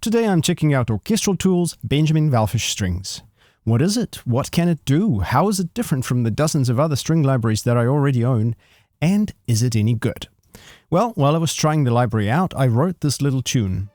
Today I'm checking out Orchestral Tools Benjamin Wallfisch strings. What is it? What can it do? How is it different from the dozens of other string libraries that I already own? And is it any good? Well, while I was trying the library out, I wrote this little tune.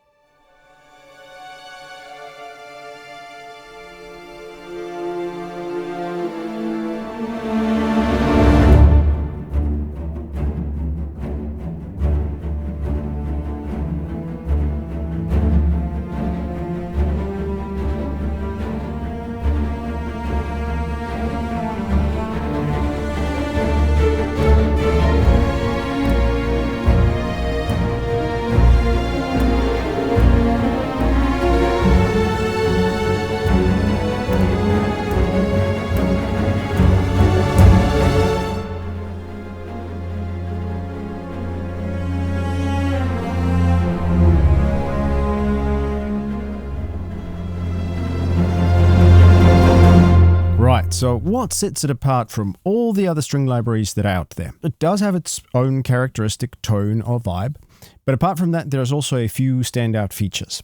So what sets it apart from all the other string libraries that are out there? It does have its own characteristic tone or vibe, but apart from that, there's also a few standout features.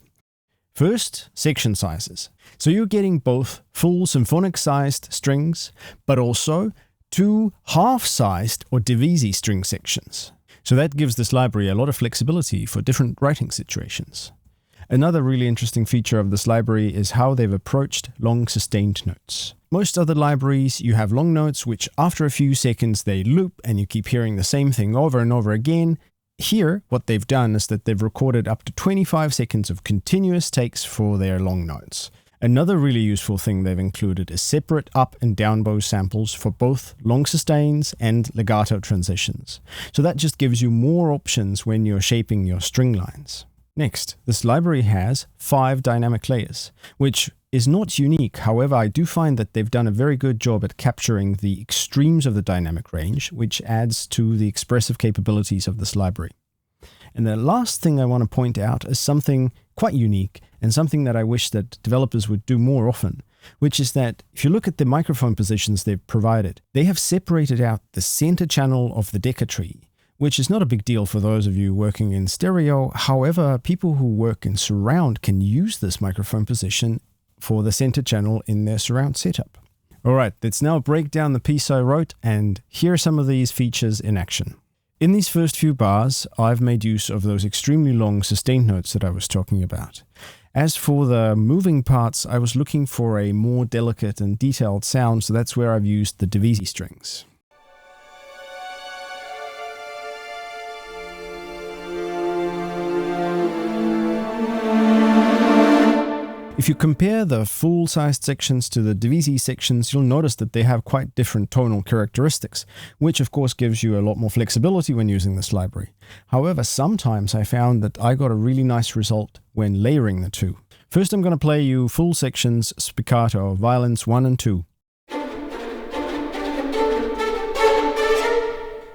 First, section sizes. So you're getting both full symphonic-sized strings, but also two half-sized or divisi string sections. So that gives this library a lot of flexibility for different writing situations. Another really interesting feature of this library is how they've approached long sustained notes. Most other libraries, you have long notes which after a few seconds they loop and you keep hearing the same thing over and over again. Here, what they've done is that they've recorded up to 25 seconds of continuous takes for their long notes. Another really useful thing they've included is separate up and down bow samples for both long sustains and legato transitions. So that just gives you more options when you're shaping your string lines. Next, this library has 5 dynamic layers, which is not unique. However, I do find that they've done a very good job at capturing the extremes of the dynamic range, which adds to the expressive capabilities of this library. And the last thing I want to point out is something quite unique and something that I wish that developers would do more often, which is that if you look at the microphone positions they've provided, they have separated out the center channel of the Decca tree, which is not a big deal for those of you working in stereo. However, people who work in surround can use this microphone position for the center channel in their surround setup. Alright, let's now break down the piece I wrote and hear some of these features in action. In these first few bars, I've made use of those extremely long sustained notes that I was talking about. As for the moving parts, I was looking for a more delicate and detailed sound, so that's where I've used the divisi strings. If you compare the full-sized sections to the divisi sections, you'll notice that they have quite different tonal characteristics, which of course gives you a lot more flexibility when using this library. However, sometimes I found that I got a really nice result when layering the two. First, I'm going to play you full sections spiccato, violins 1 and 2.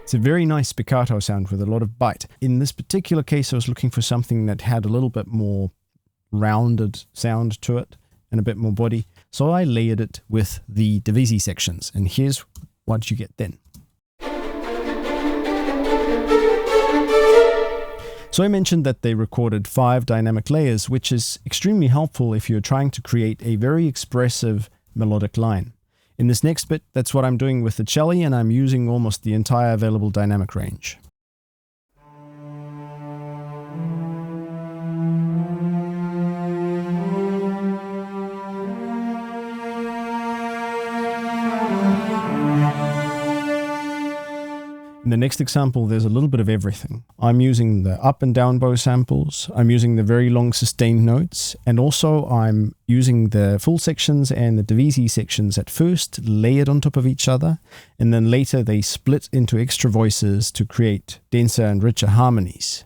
It's a very nice spiccato sound with a lot of bite. In this particular case, I was looking for something that had a little bit more rounded sound to it and a bit more body, so I layered it with the divisi sections, and here's what you get then. So I mentioned that they recorded 5 dynamic layers, which is extremely helpful if you're trying to create a very expressive melodic line. In this next bit, that's what I'm doing with the cello, and I'm using almost the entire available dynamic range. In the next example, there's a little bit of everything. I'm using the up and down bow samples, I'm using the very long sustained notes, and also I'm using the full sections and the divisi sections at first layered on top of each other, and then later they split into extra voices to create denser and richer harmonies.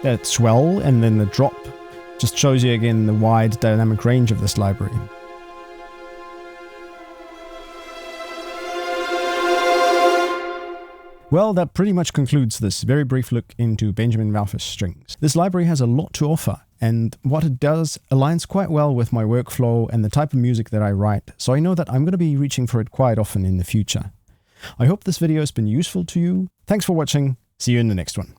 That swell and then the drop just shows you again the wide dynamic range of this library. Well, that pretty much concludes this very brief look into Benjamin Wallfisch strings. This library has a lot to offer, and what it does aligns quite well with my workflow and the type of music that I write, so I know that I'm going to be reaching for it quite often in the future. I hope this video has been useful to you. Thanks for watching. See you in the next one.